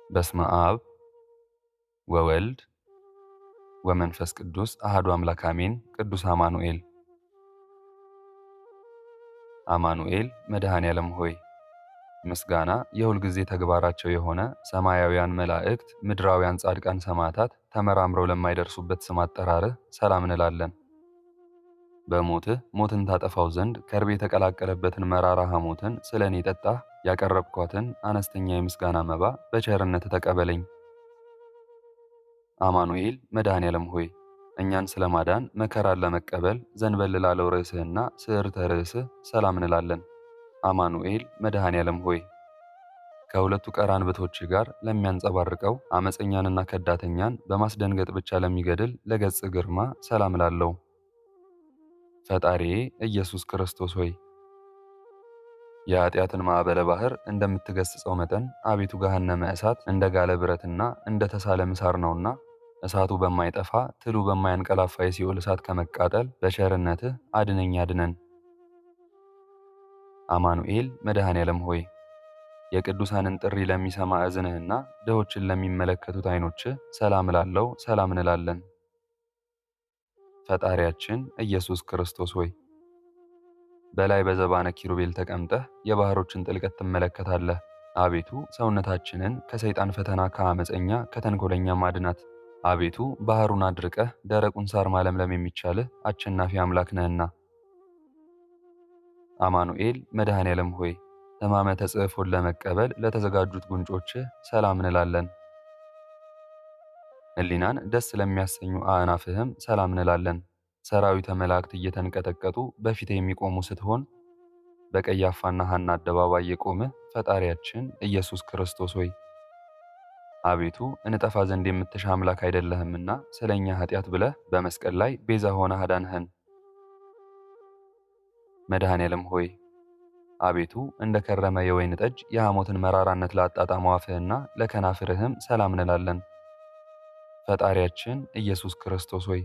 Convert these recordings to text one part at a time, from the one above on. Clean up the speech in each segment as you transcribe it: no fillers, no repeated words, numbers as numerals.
በስመ አብ ወወልድ ወመንፈስ ቅዱስ አሐዱ አምላክ አሜን። ቅዱስ አማኑኤል አማኑኤል መድኃኔዓለም ሆይ ምስጋና የሁል ጊዜ ተግባራቸው የሆነ ሰማያውያን መላእክት፣ ምድራውያን ጻድቃን ሰማዕታት ተመራምረው ለማይደርሱበት ስም አጠራርህ ሰላም እንላለን። በሞትህ ሞትን ታጠፋው ዘንድ ከርቤ የተቀላቀለበትን መራራ ሐሞትን ስለ እኔ ጠጣህ። ያቀረብኳትን አነስተኛ የምስጋና መባ በቸርነት ተቀበለኝ። አማኑኤል መድኃኔዓለም ሆይ እኛን ስለማዳን መከራን ለመቀበል ዘንበል ላለው ርዕስህና ስዕርተ ርዕስህ ሰላም እንላለን። አማኑኤል መድኃኔዓለም ሆይ ከሁለቱ ቀራንብቶች ጋር ለሚያንጸባርቀው አመፀኛንና ከዳተኛን በማስደንገጥ ብቻ ለሚገድል ለገጽ ግርማ ሰላም እላለሁ። ፈጣሪዬ ኢየሱስ ክርስቶስ ሆይ የኃጢአትን ማዕበለ ባህር እንደምትገስጸው መጠን አቤቱ ገሃነመ እሳት እንደ ጋለ ብረትና እንደ ተሳለ ምሳር ነውና እሳቱ በማይጠፋ ትሉ በማያንቀላፋ የሲኦል እሳት ከመቃጠል በቸርነትህ አድነኝ አድነን። አማኑኤል መድኃኔዓለም ሆይ የቅዱሳንን ጥሪ ለሚሰማ እዝንህና ድሆችን ለሚመለከቱት ዓይኖችህ ሰላም እላለሁ፣ ሰላም እንላለን። ፈጣሪያችን ኢየሱስ ክርስቶስ ሆይ በላይ በዘባነ ኪሩቤል ተቀምጠህ የባህሮችን ጥልቀት ትመለከታለህ። አቤቱ ሰውነታችንን ከሰይጣን ፈተና ከአመፀኛ ከተንኮለኛ ማድናት። አቤቱ ባህሩን አድርቀህ ደረቁን ሳር ማለምለም የሚቻልህ አሸናፊ አምላክ ነህና። አማኑኤል መድኃኔዓለም ሆይ ሕማመ ተጽፎን ለመቀበል ለተዘጋጁት ጉንጮችህ ሰላም እንላለን። ሕሊናን ደስ ለሚያሰኙ አእናፍህም ሰላም እንላለን። ሰራዊተ መላእክት እየተንቀጠቀጡ በፊት የሚቆሙ ስትሆን በቀያፋና ሐና አደባባይ የቆምህ ፈጣሪያችን ኢየሱስ ክርስቶስ ሆይ አቤቱ እንጠፋ ዘንድ የምትሻ አምላክ አይደለህምና ስለ እኛ ኃጢአት ብለህ በመስቀል ላይ ቤዛ ሆነህ አዳንኸን። መድኃኔዓለም ሆይ አቤቱ እንደ ከረመ የወይን ጠጅ የሐሞትን መራራነት ላጣጣመው አፍህና ለከናፍርህም ሰላም እንላለን። ፈጣሪያችን ኢየሱስ ክርስቶስ ሆይ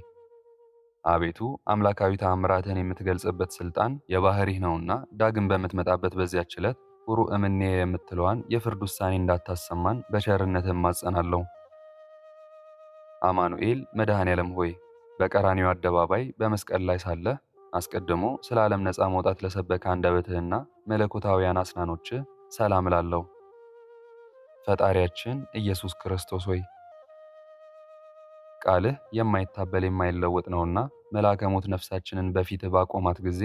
አቤቱ አምላካዊ ተአምራትህን የምትገልጽበት ሥልጣን የባህሪህ ነውና ዳግም በምትመጣበት በዚያች ዕለት ቡሩእ እምኔ የምትለዋን የፍርድ ውሳኔ እንዳታሰማን በቸርነትህ እማጸናለሁ። አማኑኤል መድኃኔዓለም ሆይ በቀራንዮ አደባባይ በመስቀል ላይ ሳለህ አስቀድሞ ስለ ዓለም ነፃ መውጣት ለሰበከ አንደበትህና መለኮታውያን አስናኖችህ ሰላም እላለሁ። ፈጣሪያችን ኢየሱስ ክርስቶስ ሆይ ቃልህ የማይታበል የማይለወጥ ነውና መልአከ ሞት ነፍሳችንን በፊትህ ባቆማት ጊዜ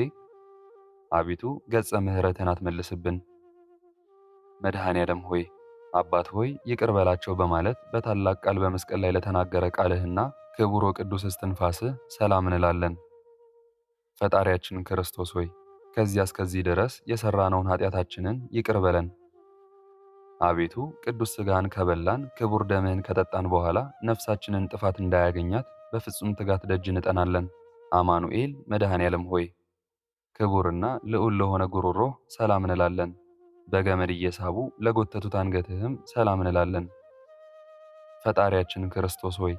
አቤቱ ገጸ ምሕረትህን አትመልስብን። መድኃኔዓለም ሆይ አባት ሆይ ይቅር በላቸው በማለት በታላቅ ቃል በመስቀል ላይ ለተናገረ ቃልህና ክቡር ወቅዱስ እስትንፋስህ ሰላም እንላለን። ፈጣሪያችን ክርስቶስ ሆይ ከዚያ እስከዚህ ድረስ የሠራነውን ኃጢአታችንን ይቅር በለን። አቤቱ ቅዱስ ሥጋህን ከበላን ክቡር ደምህን ከጠጣን በኋላ ነፍሳችንን ጥፋት እንዳያገኛት በፍጹም ትጋት ደጅ እንጠናለን። አማኑኤል መድኃኔዓለም ሆይ ክቡርና ልዑል ለሆነ ጉሮሮህ ሰላም እንላለን። በገመድ እየሳቡ ለጎተቱት አንገትህም ሰላም እንላለን። ፈጣሪያችን ክርስቶስ ሆይ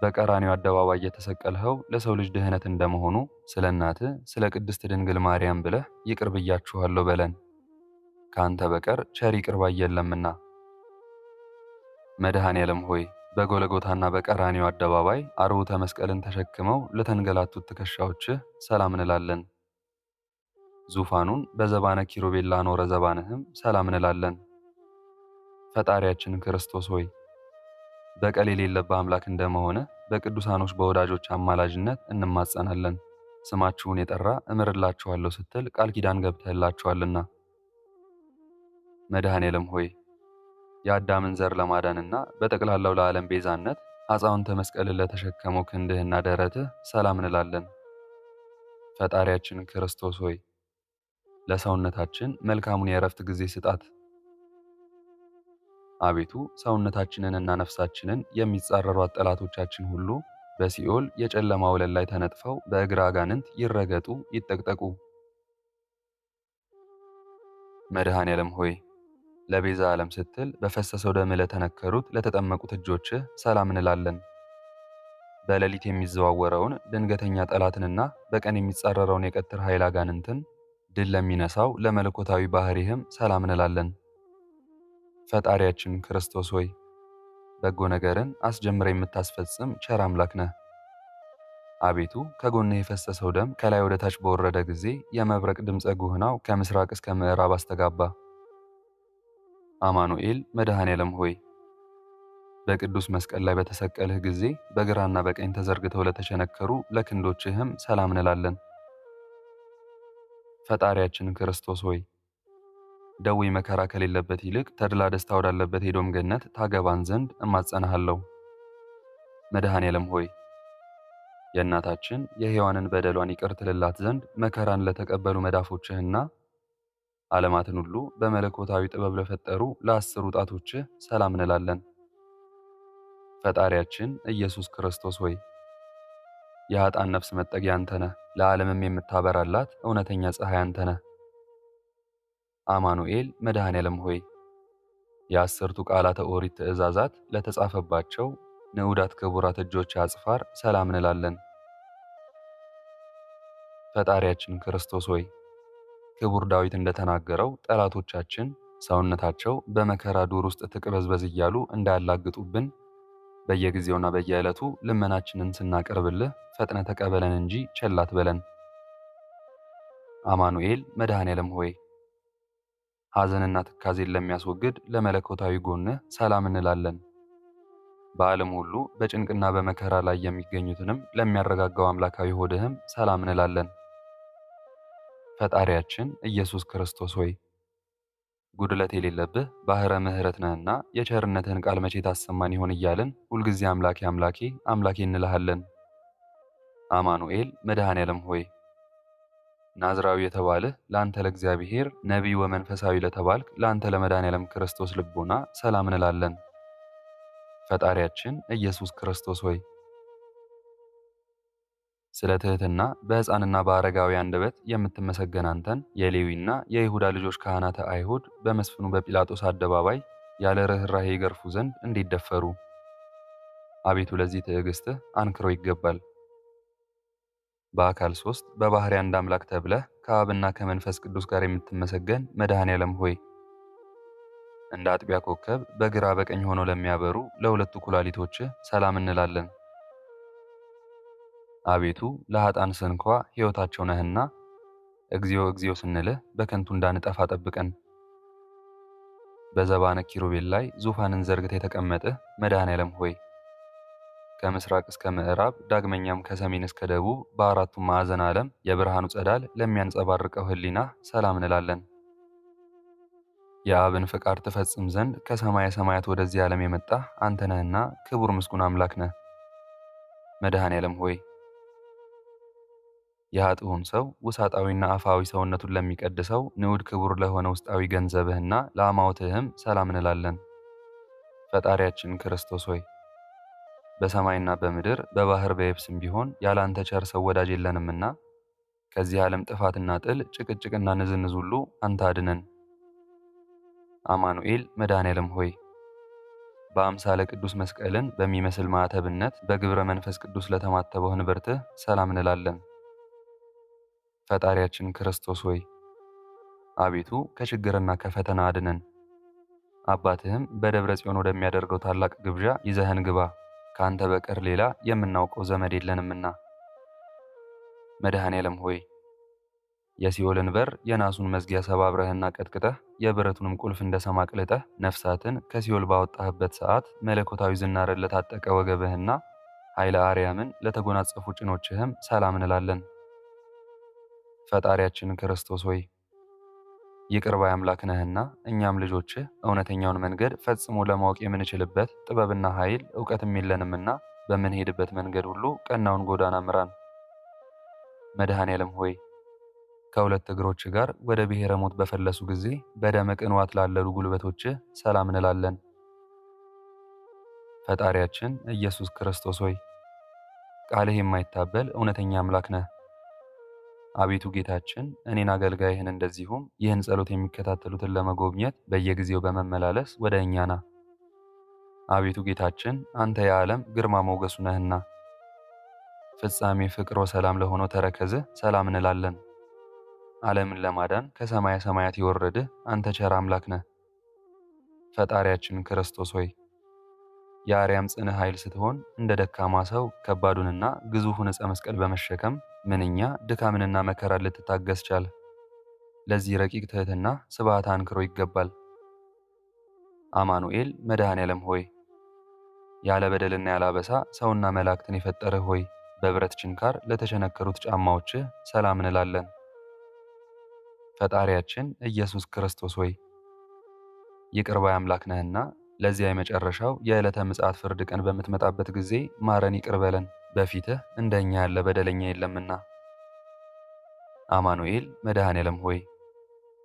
በቀራንዮ አደባባይ የተሰቀልኸው ለሰው ልጅ ድኅነት እንደመሆኑ ስለ እናትህ ስለ ቅድስት ድንግል ማርያም ብለህ ይቅር ብያችኋለሁ በለን። ከአንተ በቀር ቸር ይቅር ባይ የለምና። መድኃኔዓለም ሆይ በጎለጎታና በቀራንዮ አደባባይ አርዑተ መስቀልን ተሸክመው ለተንገላቱት ትከሻዎችህ ሰላም እንላለን። ዙፋኑን በዘባነ ኪሩቤል ላኖረ ዘባንህም ሰላም እንላለን። ፈጣሪያችን ክርስቶስ ሆይ በቀል የሌለብህ አምላክ እንደመሆንህ በቅዱሳኖች በወዳጆች አማላጅነት እንማጸናለን። ስማችሁን የጠራ እምርላችኋለሁ ስትል ቃል ኪዳን ገብተህላችኋልና። መድኃኔዓለም ሆይ የአዳምን ዘር ለማዳንና በጠቅላላው ለዓለም ቤዛነት አጽዋንተ መስቀልን ለተሸከመው ክንድህና ደረትህ ሰላም እንላለን። ፈጣሪያችን ክርስቶስ ሆይ ለሰውነታችን መልካሙን የእረፍት ጊዜ ስጣት። አቤቱ ሰውነታችንንና ነፍሳችንን የሚጻረሯት ጠላቶቻችን ሁሉ በሲኦል የጨለማ ወለል ላይ ተነጥፈው በእግረ አጋንንት ይረገጡ ይጠቅጠቁ። መድኃኔዓለም ሆይ ለቤዛ ዓለም ስትል በፈሰሰው ደምህ ለተነከሩት ለተጠመቁት እጆችህ ሰላም እንላለን። በሌሊት የሚዘዋወረውን ድንገተኛ ጠላትንና በቀን የሚጻረረውን የቀትር ኃይል አጋንንትን ድል ለሚነሳው ለመለኮታዊ ባሕሪህም ሰላም እንላለን። ፈጣሪያችን ክርስቶስ ሆይ በጎ ነገርን አስጀምረ የምታስፈጽም ቸር አምላክ ነህ። አቤቱ ከጎንህ የፈሰሰው ደም ከላይ ወደ ታች በወረደ ጊዜ የመብረቅ ድምፀ ጉህናው ከምስራቅ እስከ ምዕራብ አስተጋባ። አማኑኤል መድኃኔ ዓለም ሆይ በቅዱስ መስቀል ላይ በተሰቀልህ ጊዜ በግራና በቀኝ ተዘርግተው ለተቸነከሩ ለክንዶችህም ሰላም እንላለን። ፈጣሪያችን ክርስቶስ ሆይ ደዌ መከራ ከሌለበት ይልቅ ተድላ ደስታ ወዳለበት ኤዶም ገነት ታገባን ዘንድ እማጸናሃለሁ። መድኃኔ ዓለም ሆይ የእናታችን የሔዋንን በደሏን ይቅር ትልላት ዘንድ መከራን ለተቀበሉ መዳፎችህና ዓለማትን ሁሉ በመለኮታዊ ጥበብ ለፈጠሩ ለ10 ጣቶችህ ሰላም እንላለን። ፈጣሪያችን ኢየሱስ ክርስቶስ ሆይ የኃጥአን ነፍስ መጠጊያ አንተ ነህ፣ ለዓለምም የምታበራላት እውነተኛ ፀሐይ አንተ ነህ። አማኑኤል መድኃኔ ዓለም ሆይ የ10ቱ ቃላተ ኦሪት ትእዛዛት ለተጻፈባቸው ንዑዳት ክቡራት እጆች አጽፋር ሰላም እንላለን። ፈጣሪያችን ክርስቶስ ሆይ ክቡር ዳዊት እንደተናገረው ጠላቶቻችን ሰውነታቸው በመከራ ዱር ውስጥ ትቅበዝበዝ እያሉ እንዳያላግጡብን በየጊዜውና በየዕለቱ ልመናችንን ስናቀርብልህ ፈጥነ ተቀበለን እንጂ ቸል አትበለን። አማኑኤል መድኃኔ ዓለም ሆይ ሐዘንና ትካዜን ለሚያስወግድ ለመለኮታዊ ጎንህ ሰላም እንላለን። በዓለም ሁሉ በጭንቅና በመከራ ላይ የሚገኙትንም ለሚያረጋጋው አምላካዊ ሆድህም ሰላም እንላለን። ፈጣሪያችን ኢየሱስ ክርስቶስ ሆይ ጉድለት የሌለብህ ባሕረ ምሕረት ነህና የቸርነትህን ቃል መቼ ታሰማን ይሆን እያልን ሁልጊዜ አምላኬ አምላኬ አምላኬ እንልሃለን። አማኑኤል መድኃኔ ዓለም ሆይ ናዝራዊ የተባልህ ለአንተ ለእግዚአብሔር ነቢይ ወመንፈሳዊ ለተባልክ ለአንተ ለመድኃኔ ዓለም ክርስቶስ ልቦና ሰላም እንላለን። ፈጣሪያችን ኢየሱስ ክርስቶስ ሆይ ስለ ትሕትና በሕፃንና በአረጋዊ አንደበት የምትመሰገን አንተን የሌዊና የይሁዳ ልጆች ካህናተ አይሁድ በመስፍኑ በጲላጦስ አደባባይ ያለ ርኅራኄ ይገርፉ ዘንድ እንዲደፈሩ አቤቱ ለዚህ ትዕግሥትህ አንክሮ ይገባል። በአካል 3 በባሕርይ አንድ አምላክ ተብለህ ከአብና ከመንፈስ ቅዱስ ጋር የምትመሰገን መድኃኔ ዓለም ሆይ እንደ አጥቢያ ኮከብ በግራ በቀኝ ሆነው ለሚያበሩ ለሁለቱ ኩላሊቶችህ ሰላም እንላለን። አቤቱ ለኃጥአን ስንኳ ሕይወታቸው ነህና እግዚኦ እግዚኦ ስንልህ በከንቱ እንዳንጠፋ ጠብቀን። በዘባነ ኪሩቤል ላይ ዙፋንን ዘርግተህ የተቀመጥህ መድኃኔ ዓለም ሆይ ከምስራቅ እስከ ምዕራብ ዳግመኛም ከሰሜን እስከ ደቡብ በአራቱም ማዕዘን ዓለም የብርሃኑ ጸዳል ለሚያንጸባርቀው ሕሊናህ ሰላም እንላለን። የአብን ፍቃድ ትፈጽም ዘንድ ከሰማየ ሰማያት ወደዚህ ዓለም የመጣህ አንተ ነህና ክቡር ምስጉን አምላክ ነህ። መድኃኔ ዓለም ሆይ የኃጥኡን ሰው ውሳጣዊና አፋዊ ሰውነቱን ለሚቀድሰው ንዑድ ክቡር ለሆነ ውስጣዊ ገንዘብህና ለአማውትህም ሰላም እንላለን። ፈጣሪያችን ክርስቶስ ሆይ በሰማይና በምድር በባህር በየብስም ቢሆን ያለ አንተ ቸር ሰው ወዳጅ የለንምና ከዚህ ዓለም ጥፋትና ጥል ጭቅጭቅና ንዝንዝ ሁሉ አንተ አድነን። አማኑኤል መድኃኔ ዓለም ሆይ በአምሳለ ቅዱስ መስቀልን በሚመስል ማዕተብነት በግብረ መንፈስ ቅዱስ ለተማተበው ንብርትህ ሰላም እንላለን። ፈጣሪያችን ክርስቶስ ሆይ አቤቱ ከችግርና ከፈተና አድነን። አባትህም በደብረ ጽዮን ወደሚያደርገው ታላቅ ግብዣ ይዘህን ግባ፣ ከአንተ በቀር ሌላ የምናውቀው ዘመድ የለንምና። መድኃኔ ዓለም ሆይ የሲኦልን በር የናሱን መዝጊያ ሰባብረህና ቀጥቅጠህ የብረቱንም ቁልፍ እንደ ሰም አቅልጠህ ነፍሳትን ከሲኦል ባወጣህበት ሰዓት መለኮታዊ ዝናርን ለታጠቀ ወገብህና ኃይለ አርያምን ለተጎናጸፉ ጭኖችህም ሰላም እንላለን። ፈጣሪያችን ክርስቶስ ሆይ ይቅር ባይ አምላክ ነህና እኛም ልጆችህ እውነተኛውን መንገድ ፈጽሞ ለማወቅ የምንችልበት ጥበብና ኃይል ዕውቀትም የለንምና በምንሄድበት መንገድ ሁሉ ቀናውን ጎዳና ምራን። መድኃኔ ዓለም ሆይ ከሁለት እግሮች ጋር ወደ ብሔረ ሞት በፈለሱ ጊዜ በደመ ቅንዋት ላለሉ ጉልበቶችህ ሰላም እንላለን። ፈጣሪያችን ኢየሱስ ክርስቶስ ሆይ ቃልህ የማይታበል እውነተኛ አምላክ ነህ። አቤቱ ጌታችን እኔን አገልጋይህን እንደዚሁም ይህን ጸሎት የሚከታተሉትን ለመጎብኘት በየጊዜው በመመላለስ ወደ እኛ ና። አቤቱ ጌታችን አንተ የዓለም ግርማ ሞገሱ ነህና ፍጻሜ ፍቅር ወሰላም ለሆነው ተረከዝህ ሰላም እንላለን። ዓለምን ለማዳን ከሰማየ ሰማያት የወረድህ አንተ ቸር አምላክ ነህ። ፈጣሪያችን ክርስቶስ ሆይ የአርያም ጽንዕ ኃይል ስትሆን እንደ ደካማ ሰው ከባዱንና ግዙፉን ዕፀ መስቀል በመሸከም ምንኛ ድካምንና መከራን ልትታገስ ቻለ። ለዚህ ረቂቅ ትሕትና ስብሐት አንክሮ ይገባል። አማኑኤል መድኃኔ ዓለም ሆይ ያለ በደልና ያለ አበሳ ሰውና መላእክትን የፈጠርህ ሆይ በብረት ችንካር ለተቸነከሩት ጫማዎችህ ሰላም እንላለን። ፈጣሪያችን ኢየሱስ ክርስቶስ ሆይ ይቅር ባይ አምላክ ነህና ለዚያ የመጨረሻው የዕለተ ምጽአት ፍርድ ቀን በምትመጣበት ጊዜ ማረን፣ ይቅር በለን፣ በፊትህ እንደኛ ያለ በደለኛ የለምና። አማኑኤል መድኃኔ ዓለም ሆይ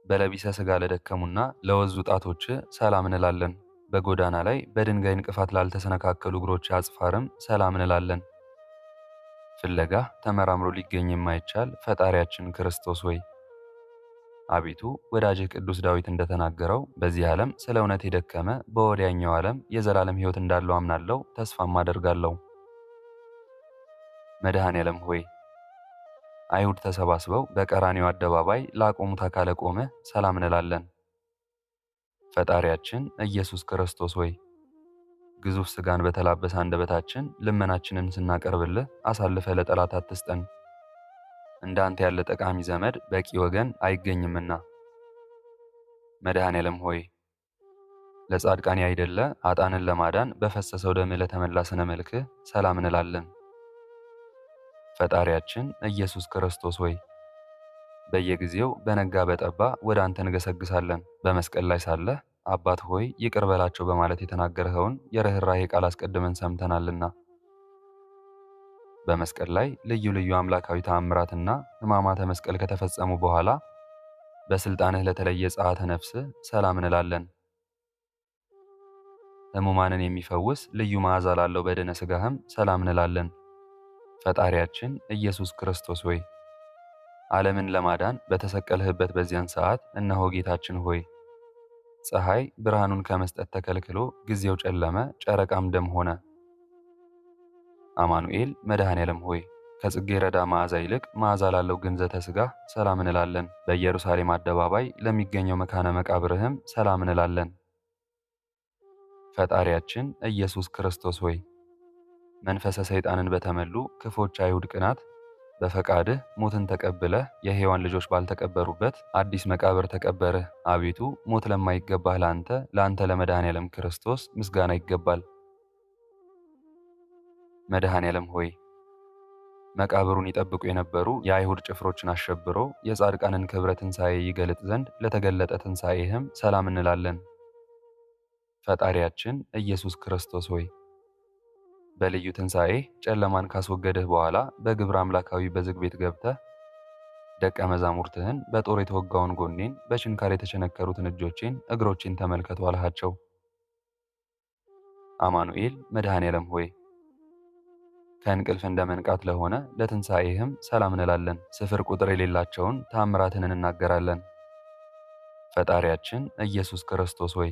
በለቢሰ ሥጋ ለደከሙና ለወዙ ጣቶችህ ሰላም እንላለን። በጎዳና ላይ በድንጋይ እንቅፋት ላልተሰነካከሉ እግሮች አጽፋርም ሰላም እንላለን። ፍለጋ ተመራምሮ ሊገኝ የማይቻል ፈጣሪያችን ክርስቶስ ሆይ አቤቱ ወዳጅህ ቅዱስ ዳዊት እንደተናገረው በዚህ ዓለም ስለ እውነት የደከመ በወዲያኛው ዓለም የዘላለም ሕይወት እንዳለው አምናለሁ፣ ተስፋም አደርጋለሁ። መድኃኔ ዓለም ሆይ አይሁድ ተሰባስበው በቀራንዮ አደባባይ ላቆሙት አካለ ቆመህ ሰላም እንላለን። ፈጣሪያችን ኢየሱስ ክርስቶስ ሆይ ግዙፍ ሥጋን በተላበሰ አንደበታችን ልመናችንን ስናቀርብልህ አሳልፈህ ለጠላት አትስጠን። እንዳንተ ያለ ጠቃሚ ዘመድ በቂ ወገን አይገኝምና። መድኃኔ ዓለም ሆይ ለጻድቃን ያይደለ ኃጥአንን ለማዳን በፈሰሰው ደምህ ለተመላ ስነ መልክህ ሰላም እንላለን። ፈጣሪያችን ኢየሱስ ክርስቶስ ሆይ በየጊዜው በነጋ በጠባ ወደ አንተ እንገሰግሳለን። በመስቀል ላይ ሳለህ አባት ሆይ ይቅር በላቸው በማለት የተናገርኸውን የርኅራኄ ቃል አስቀድመን ሰምተናልና በመስቀል ላይ ልዩ ልዩ አምላካዊ ተአምራትና ሕማማተ መስቀል ከተፈጸሙ በኋላ በሥልጣንህ ለተለየ ጸአተ ነፍስህ ሰላም እንላለን። ሕሙማንን የሚፈውስ ልዩ መዓዛ ላለው በድነ ሥጋህም ሰላም እንላለን። ፈጣሪያችን ኢየሱስ ክርስቶስ ሆይ ዓለምን ለማዳን በተሰቀልህበት በዚያን ሰዓት እነሆ ጌታችን ሆይ ፀሐይ ብርሃኑን ከመስጠት ተከልክሎ ጊዜው ጨለመ፣ ጨረቃም ደም ሆነ። አማኑኤል መድኃኔ ዓለም ሆይ ከጽጌረዳ መዓዛ ይልቅ መዓዛ ላለው ግንዘተ ሥጋህ ሰላም እንላለን። በኢየሩሳሌም አደባባይ ለሚገኘው መካነ መቃብርህም ሰላም እንላለን። ፈጣሪያችን ኢየሱስ ክርስቶስ ሆይ መንፈሰ ሰይጣንን በተመሉ ክፎች አይሁድ ቅናት በፈቃድህ ሞትን ተቀብለህ የሔዋን ልጆች ባልተቀበሩበት አዲስ መቃብር ተቀበርህ። አቤቱ ሞት ለማይገባህ ለአንተ ለመድኃኔ ዓለም ክርስቶስ ምስጋና ይገባል። መድኃኔ ዓለም ሆይ መቃብሩን ይጠብቁ የነበሩ የአይሁድ ጭፍሮችን አሸብሮ የጻድቃንን ክብረ ትንሣኤ ይገልጥ ዘንድ ለተገለጠ ትንሣኤህም ሰላም እንላለን። ፈጣሪያችን ኢየሱስ ክርስቶስ ሆይ በልዩ ትንሣኤ ጨለማን ካስወገድህ በኋላ በግብረ አምላካዊ በዝግ ቤት ገብተህ ደቀ መዛሙርትህን በጦር የተወጋውን ጎኔን፣ በችንካር የተቸነከሩትን እጆቼን፣ እግሮቼን ተመልከቱ አልሃቸው። አማኑኤል መድኃኔ ዓለም ሆይ ከእንቅልፍ እንደ መንቃት ለሆነ ለትንሣኤህም ሰላም እንላለን። ስፍር ቁጥር የሌላቸውን ተአምራትን እንናገራለን። ፈጣሪያችን ኢየሱስ ክርስቶስ ሆይ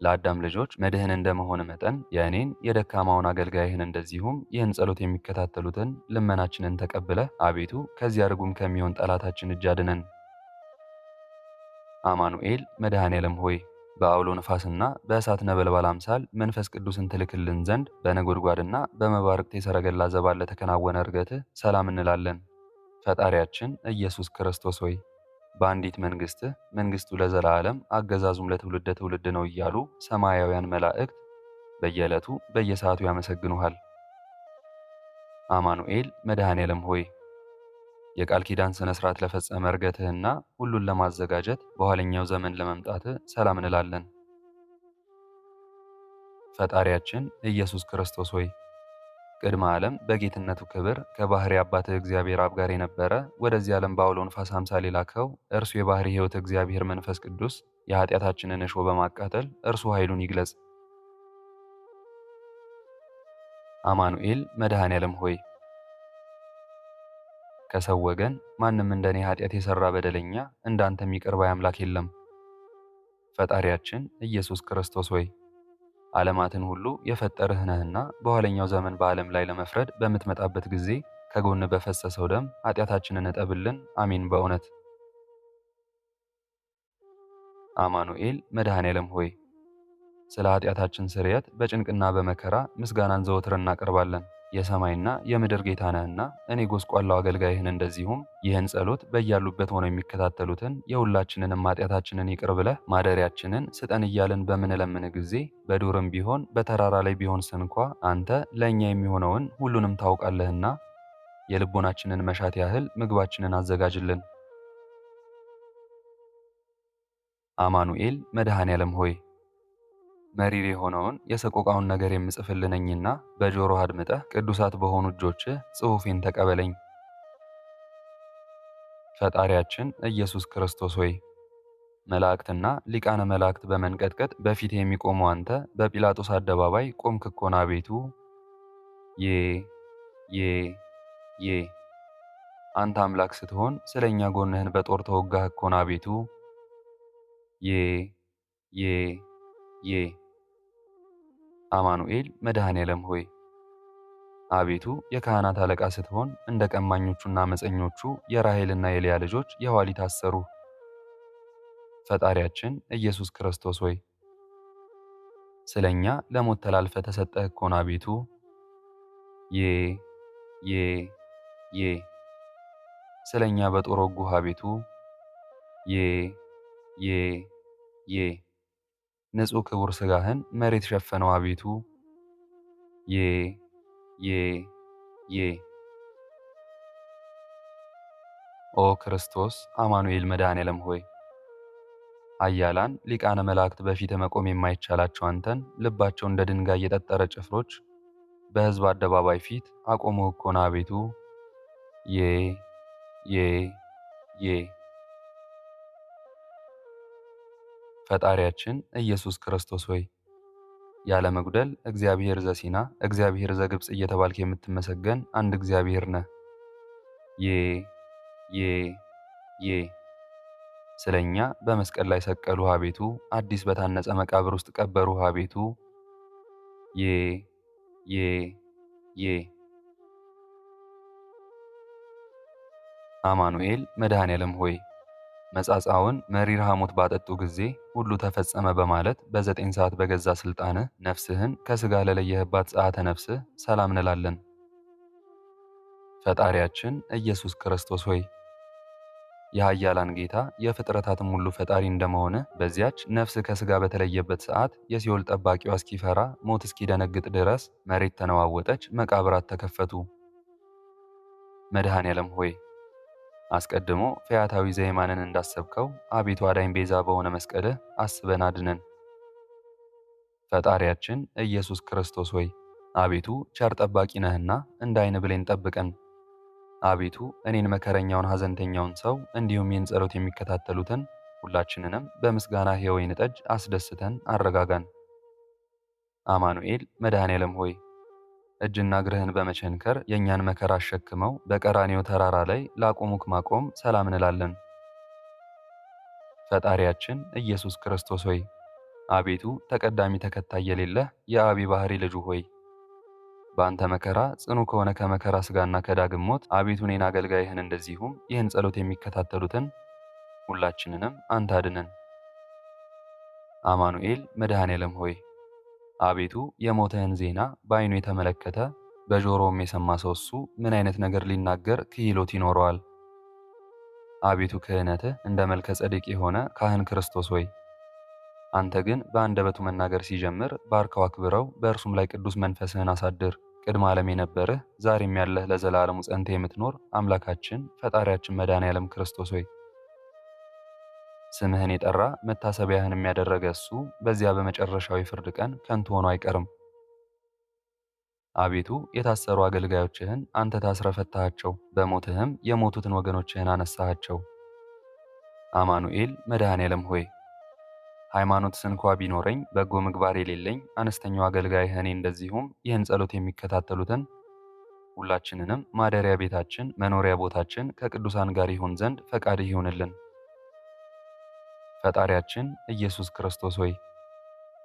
ለአዳም ልጆች መድህን እንደመሆን መጠን የእኔን የደካማውን አገልጋይህን እንደዚሁም ይህን ጸሎት የሚከታተሉትን ልመናችንን ተቀብለህ አቤቱ ከዚያ ርጉም ከሚሆን ጠላታችን እጅ አድነን። አማኑኤል መድኃኔ ዓለም ሆይ በአውሎ ነፋስና በእሳት ነበልባል አምሳል መንፈስ ቅዱስን ትልክልን ዘንድ በነጎድጓድና በመባረቅት የሰረገላ ዘባን ለተከናወነ እርገትህ ሰላም እንላለን። ፈጣሪያችን ኢየሱስ ክርስቶስ ሆይ በአንዲት መንግሥትህ መንግሥቱ ለዘላለም አገዛዙም ለትውልደ ትውልድ ነው እያሉ ሰማያውያን መላእክት በየዕለቱ በየሰዓቱ ያመሰግኑሃል። አማኑኤል መድኃኔ ዓለም ሆይ የቃል ኪዳን ሥነ ሥርዓት ለፈጸመ እርገትህና ሁሉን ለማዘጋጀት በኋለኛው ዘመን ለመምጣትህ ሰላም እንላለን። ፈጣሪያችን ኢየሱስ ክርስቶስ ሆይ ቅድመ ዓለም በጌትነቱ ክብር ከባሕሪ አባትህ እግዚአብሔር አብ ጋር የነበረ ወደዚህ ዓለም በአውሎ ነፋስ አምሳል የላከው እርሱ የባሕሪ ሕይወት እግዚአብሔር መንፈስ ቅዱስ የኃጢአታችንን እሾህ በማቃጠል እርሱ ኃይሉን ይግለጽ። አማኑኤል መድኃኔ ዓለም ሆይ ከሰው ወገን ማንም እንደኔ ኃጢአት የሠራ በደለኛ እንዳንተም ይቅር ባይ አምላክ የለም። ፈጣሪያችን ኢየሱስ ክርስቶስ ሆይ ዓለማትን ሁሉ የፈጠርህ ነህና በኋለኛው ዘመን በዓለም ላይ ለመፍረድ በምትመጣበት ጊዜ ከጎን በፈሰሰው ደም ኃጢአታችንን እጠብልን። አሜን። በእውነት አማኑኤል መድኃኔ ዓለም ሆይ ስለ ኃጢአታችን ስርየት በጭንቅና በመከራ ምስጋናን ዘወትር እናቀርባለን። የሰማይና የምድር ጌታ ነህና እኔ ጎስቋላው አገልጋይህን እንደዚሁም ይህን ጸሎት በያሉበት ሆነው የሚከታተሉትን የሁላችንንም ኃጢአታችንን ይቅር ብለህ ማደሪያችንን ስጠን እያልን በምንለምን ጊዜ በዱርም ቢሆን በተራራ ላይ ቢሆን ስንኳ አንተ ለእኛ የሚሆነውን ሁሉንም ታውቃለህና የልቦናችንን መሻት ያህል ምግባችንን አዘጋጅልን። አማኑኤል መድኃኔ ዓለም ሆይ መሪር የሆነውን የሰቆቃውን ነገር የምጽፍልህ ነኝና በጆሮህ አድምጠህ ቅዱሳት በሆኑ እጆችህ ጽሑፌን ተቀበለኝ። ፈጣሪያችን ኢየሱስ ክርስቶስ ሆይ መላእክትና ሊቃነ መላእክት በመንቀጥቀጥ በፊት የሚቆሙ አንተ በጲላጦስ አደባባይ ቆምክ እኮን አቤቱ። ዬ ዬ አንተ አምላክ ስትሆን ስለ እኛ ጎንህን በጦር ተወጋህ እኮን አቤቱ። ዬ ዬ አማኑኤል መድኃኔ ዓለም ሆይ አቤቱ የካህናት አለቃ ስትሆን እንደ ቀማኞቹና አመፀኞቹ የራሔልና የልያ ልጆች የኋሊት አሰሩ። ፈጣሪያችን ኢየሱስ ክርስቶስ ሆይ ስለ እኛ ለሞት ተላልፈ ተሰጠህ እኮን አቤቱ። ዬ ስለ እኛ በጦር ወጉህ አቤቱ። ዬ ንጹሕ ክቡር ሥጋህን መሬት ሸፈነው አቤቱ። ዬ ኦ ክርስቶስ አማኑኤል መድኃኔ ዓለም ሆይ ኃያላን ሊቃነ መላእክት በፊት መቆም የማይቻላቸው አንተን ልባቸው እንደ ድንጋይ የጠጠረ ጭፍሮች በሕዝብ አደባባይ ፊት አቆሙህ እኮን አቤቱ። ዬ ፈጣሪያችን ኢየሱስ ክርስቶስ ሆይ ያለ መጉደል እግዚአብሔር ዘሲና እግዚአብሔር ዘግብፅ እየተባልክ የምትመሰገን አንድ እግዚአብሔር ነህ። ዬ ስለ እኛ በመስቀል ላይ ሰቀሉህ አቤቱ። አዲስ በታነጸ መቃብር ውስጥ ቀበሩህ አቤቱ። ዬ አማኑኤል መድኃኔ ዓለም ሆይ መጻጻውን መሪር ሐሞት ባጠጡ ጊዜ ሁሉ ተፈጸመ በማለት በ9 ሰዓት በገዛ ሥልጣንህ ነፍስህን ከሥጋ ለለየህባት ጸአተ ነፍስህ ሰላም እንላለን። ፈጣሪያችን ኢየሱስ ክርስቶስ ሆይ የኃያላን ጌታ የፍጥረታትም ሁሉ ፈጣሪ እንደመሆንህ በዚያች ነፍስ ከሥጋ በተለየበት ሰዓት የሲኦል ጠባቂዋ እስኪፈራ ሞት እስኪደነግጥ ድረስ መሬት ተነዋወጠች፣ መቃብራት ተከፈቱ። መድኃኔ ዓለም ሆይ አስቀድሞ ፈያታዊ ዘየማንን እንዳሰብከው አቤቱ አዳኝ ቤዛ በሆነ መስቀልህ አስበን አድነን። ፈጣሪያችን ኢየሱስ ክርስቶስ ሆይ አቤቱ ቸር ጠባቂ ነህና እንደ ዓይን ብሌን ጠብቀን። አቤቱ እኔን መከረኛውን ሐዘንተኛውን ሰው እንዲሁም ይህን ጸሎት የሚከታተሉትን ሁላችንንም በምስጋናህ የወይን ጠጅ አስደስተን አረጋጋን። አማኑኤል መድኃኔ ዓለም ሆይ እጅና እግርህን በመቸንከር የእኛን መከራ አሸክመው በቀራንዮ ተራራ ላይ ላቆሙክ ማቆም ሰላም እንላለን። ፈጣሪያችን ኢየሱስ ክርስቶስ ሆይ አቤቱ ተቀዳሚ ተከታይ የሌለህ የአብ ባሕሪ ልጁ ሆይ በአንተ መከራ ጽኑ ከሆነ ከመከራ ሥጋና ከዳግም ሞት አቤቱ እኔን አገልጋይህን እንደዚሁም ይህን ጸሎት የሚከታተሉትን ሁላችንንም አንተ አድነን። አማኑኤል መድኃኔ ዓለም ሆይ አቤቱ የሞትህን ዜና በዓይኑ የተመለከተ በጆሮውም የሰማ ሰው እሱ ምን አይነት ነገር ሊናገር ክህሎት ይኖረዋል? አቤቱ ክህነትህ እንደ መልከ ጸዴቅ የሆነ ካህን ክርስቶስ ሆይ አንተ ግን በአንደበቱ መናገር ሲጀምር ባርከው አክብረው፣ በእርሱም ላይ ቅዱስ መንፈስህን አሳድር። ቅድመ ዓለም የነበርህ ዛሬም ያለህ ለዘላለሙ ጸንተህ የምትኖር አምላካችን ፈጣሪያችን መድኃኔ ዓለም ክርስቶስ ሆይ ስምህን የጠራ መታሰቢያህን የሚያደረገ እሱ በዚያ በመጨረሻው የፍርድ ቀን ከንቱ ሆኖ አይቀርም። አቤቱ የታሰሩ አገልጋዮችህን አንተ ታስረህ ፈታሃቸው፣ በሞትህም የሞቱትን ወገኖችህን አነሳሃቸው። አማኑኤል መድኃኔ ዓለም ሆይ ሃይማኖትስ እንኳ ቢኖረኝ በጎ ምግባር የሌለኝ አነስተኛው አገልጋይህ እኔ እንደዚሁም ይህን ጸሎት የሚከታተሉትን ሁላችንንም ማደሪያ ቤታችን መኖሪያ ቦታችን ከቅዱሳን ጋር ይሆን ዘንድ ፈቃድህ ይሁንልን። ፈጣሪያችን ኢየሱስ ክርስቶስ ሆይ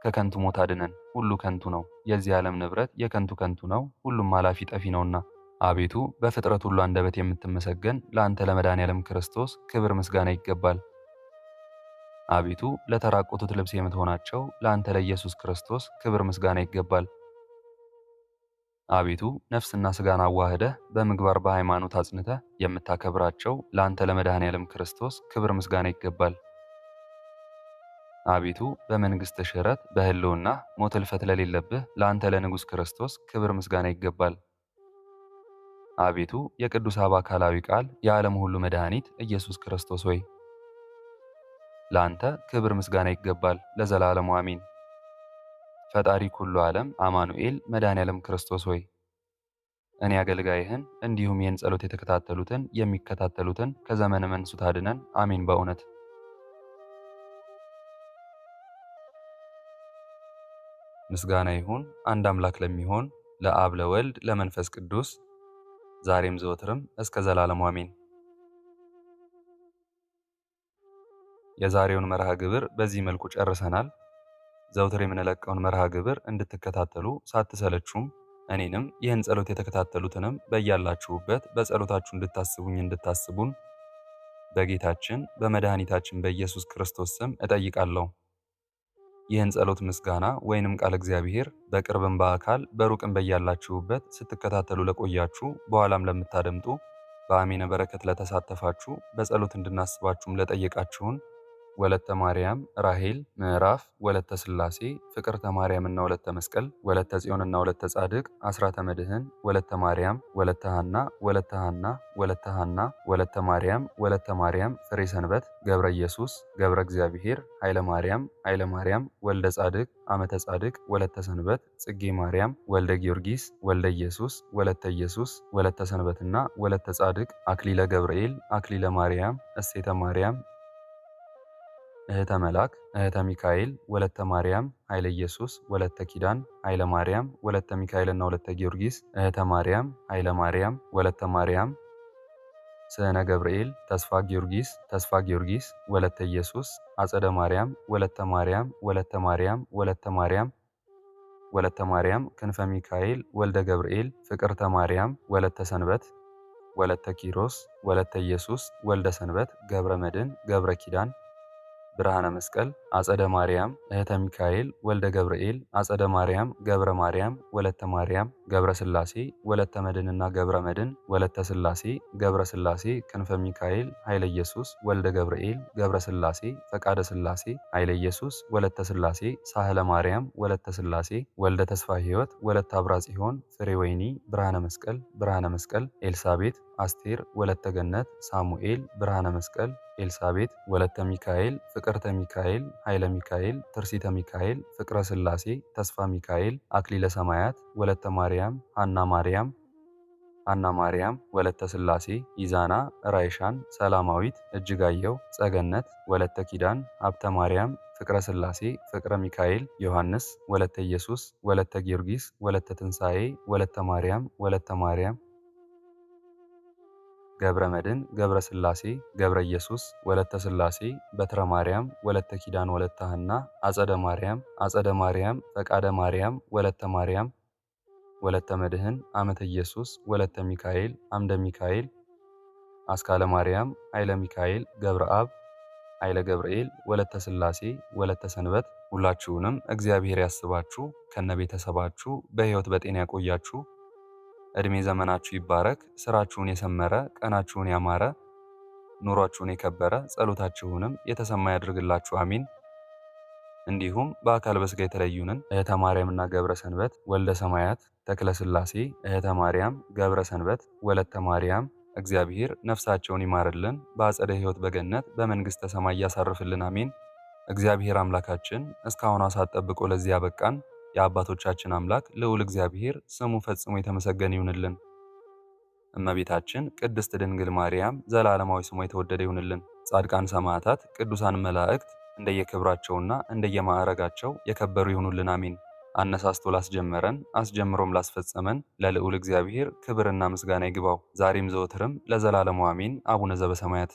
ከከንቱ ሞት አድነን። ሁሉ ከንቱ ነው፣ የዚህ ዓለም ንብረት የከንቱ ከንቱ ነው፣ ሁሉም ኃላፊ ጠፊ ነውና። አቤቱ በፍጥረት ሁሉ አንደበት የምትመሰገን ለአንተ ለመድኃኔ ዓለም ክርስቶስ ክብር ምስጋና ይገባል። አቤቱ ለተራቆቱት ልብስ የምትሆናቸው ለአንተ ለኢየሱስ ክርስቶስ ክብር ምስጋና ይገባል። አቤቱ ነፍስና ሥጋን አዋህደህ በምግባር በሃይማኖት አጽንተህ የምታከብራቸው ለአንተ ለመድኃኔ ዓለም ክርስቶስ ክብር ምስጋና ይገባል። አቤቱ በመንግሥት ሽረት በሕልውና ሞት እልፈት ለሌለብህ ለአንተ ለንጉሥ ክርስቶስ ክብር ምስጋና ይገባል። አቤቱ የቅዱስ አብ አካላዊ ቃል የዓለም ሁሉ መድኃኒት ኢየሱስ ክርስቶስ ሆይ ለአንተ ክብር ምስጋና ይገባል ለዘላለሙ አሜን። ፈጣሪ ኩሉ ዓለም አማኑኤል መድኃኔ ዓለም ክርስቶስ ሆይ እኔ አገልጋይህን እንዲሁም ይህን ጸሎት የተከታተሉትን የሚከታተሉትን ከዘመነ መንሱት አድነን አሜን። በእውነት ምስጋና ይሁን አንድ አምላክ ለሚሆን ለአብ ለወልድ ለመንፈስ ቅዱስ ዛሬም ዘወትርም እስከ ዘላለሙ አሜን። የዛሬውን መርሃ ግብር በዚህ መልኩ ጨርሰናል። ዘውትር የምንለቀውን መርሃ ግብር እንድትከታተሉ ሳትሰለቹም እኔንም ይህን ጸሎት የተከታተሉትንም በያላችሁበት በጸሎታችሁ እንድታስቡን በጌታችን በመድኃኒታችን በኢየሱስ ክርስቶስ ስም እጠይቃለሁ። ይህን ጸሎት ምስጋና ወይንም ቃል እግዚአብሔር በቅርብም በአካል በሩቅም በያላችሁበት ስትከታተሉ ለቆያችሁ በኋላም ለምታደምጡ በአሜነ በረከት ለተሳተፋችሁ በጸሎት እንድናስባችሁም ለጠየቃችሁን ወለተ ማርያም፣ ራሄል፣ ምዕራፍ፣ ወለተ ሥላሴ፣ ፍቅርተ ማርያምና ወለተ መስቀል፣ ወለተ ጽዮንና ወለተ ጻድቅ፣ አስራተ መድህን፣ ወለተ ማርያም፣ ወለተ ሐና፣ ወለተ ሐና፣ ወለተ ሐና፣ ወለተ ማርያም፣ ፍሬ ሰንበት፣ ገብረ ኢየሱስ፣ ገብረ እግዚአብሔር፣ ኃይለ ማርያም፣ ወልደ ጻድቅ፣ አመተ ጻድቅ፣ ወለተ ሰንበት፣ ጽጌ ማርያም፣ ወልደ ጊዮርጊስ፣ ወልደ ኢየሱስ፣ ወለተ ሰንበትና ወለተ ጻድቅ፣ አክሊለ ገብርኤል፣ አክሊለ ማርያም፣ እሴተ ማርያም፣ እህተ መልአክ፣ እህተ ሚካኤል፣ ወለተ ማርያም፣ ኃይለ ኢየሱስ፣ ወለተ ኪዳን፣ ኃይለ ማርያም፣ ወለተ ሚካኤልና ወለተ ጊዮርጊስ፣ እህተ ማርያም፣ ኃይለ ማርያም፣ ወለተ ማርያም፣ ስዕነ ገብርኤል፣ ተስፋ ጊዮርጊስ፣ ወለተ ኢየሱስ፣ አጸደ ማርያም፣ ወለተ ማርያም፣ ክንፈ ሚካኤል፣ ወልደ ገብርኤል፣ ፍቅርተ ማርያም፣ ወለተ ሰንበት፣ ወለተ ኪሮስ፣ ወለተ ኢየሱስ፣ ወልደ ሰንበት፣ ገብረ መድን፣ ገብረ ኪዳን፣ ብርሃነ መስቀል፣ አጸደ ማርያም፣ እህተ ሚካኤል፣ ወልደ ገብርኤል፣ አጸደ ማርያም፣ ገብረ ማርያም፣ ወለተ ማርያም፣ ገብረ ሥላሴ፣ ወለተ መድንና ገብረ መድን፣ ወለተ ሥላሴ፣ ገብረ ሥላሴ፣ ክንፈ ሚካኤል፣ ኃይለ ኢየሱስ፣ ወልደ ገብርኤል፣ ገብረ ሥላሴ፣ ፈቃደ ሥላሴ፣ ኃይለ ኢየሱስ፣ ወለተ ሥላሴ፣ ሳህለ ማርያም፣ ወለተ ሥላሴ፣ ወልደ ተስፋ ሕይወት፣ ወለተ አብራ ጽዮን፣ ፍሬ ወይኒ፣ ብርሃነ መስቀል፣ ኤልሳቤጥ፣ አስቴር፣ ወለተ ገነት፣ ሳሙኤል፣ ብርሃነ መስቀል፣ ኤልሳቤጥ፣ ወለተ ሚካኤል፣ ፍቅርተ ሚካኤል፣ ኃይለ ሚካኤል፣ ትርሲተ ሚካኤል፣ ፍቅረ ሥላሴ፣ ተስፋ ሚካኤል፣ አክሊለ ሰማያት፣ ወለተ ማርያም፣ ሐና ማርያም፣ ወለተ ሥላሴ፣ ይዛና፣ ራይሻን፣ ሰላማዊት፣ እጅጋየው፣ ጸገነት፣ ወለተ ኪዳን፣ ሀብተ ማርያም፣ ፍቅረ ሥላሴ፣ ፍቅረ ሚካኤል፣ ዮሐንስ፣ ወለተ ኢየሱስ፣ ወለተ ጊዮርጊስ፣ ወለተ ትንሣኤ፣ ወለተ ማርያም፣ ገብረ መድን፣ ገብረ ሥላሴ፣ ገብረ ኢየሱስ፣ ወለተ ሥላሴ፣ በትረ ማርያም፣ ወለተ ኪዳን፣ ወለተ ሐና፣ አጸደ ማርያም፣ ፈቃደ ማርያም፣ ወለተ ማርያም፣ ወለተ መድህን፣ አመተ ኢየሱስ፣ ወለተ ሚካኤል፣ አምደ ሚካኤል፣ አስካለ ማርያም፣ ኃይለ ሚካኤል፣ ገብረ አብ፣ ኃይለ ገብርኤል፣ ወለተ ሥላሴ፣ ወለተ ሰንበት ሁላችሁንም እግዚአብሔር ያስባችሁ ከነቤተሰባችሁ በሕይወት በጤና ያቆያችሁ። ዕድሜ ዘመናችሁ ይባረክ። ስራችሁን የሰመረ ቀናችሁን ያማረ ኑሯችሁን የከበረ ጸሎታችሁንም የተሰማ ያድርግላችሁ አሚን። እንዲሁም በአካል በሥጋ የተለዩንን እህተ ማርያምና ገብረ ሰንበት ወልደ ሰማያት ተክለ ሥላሴ፣ እህተ ማርያም ገብረ ሰንበት ወለተ ማርያም እግዚአብሔር ነፍሳቸውን ይማርልን፣ በአጸደ ሕይወት በገነት በመንግሥተ ሰማይ ያሳርፍልን አሜን። እግዚአብሔር አምላካችን እስካሁን ሰዓት ጠብቆ ለዚህ ያበቃን የአባቶቻችን አምላክ ልዑል እግዚአብሔር ስሙ ፈጽሞ የተመሰገነ ይሁንልን። እመቤታችን ቅድስት ድንግል ማርያም ዘላለማዊ ስሙ የተወደደ ይሁንልን። ጻድቃን ሰማዕታት፣ ቅዱሳን መላእክት እንደየክብራቸውና እንደየማዕረጋቸው የከበሩ ይሁኑልን አሜን። አነሳስቶ ላስጀመረን አስጀምሮም ላስፈጸመን ለልዑል እግዚአብሔር ክብርና ምስጋና ይግባው ዛሬም ዘወትርም ለዘላለሙ አሜን። አቡነ ዘበሰማያት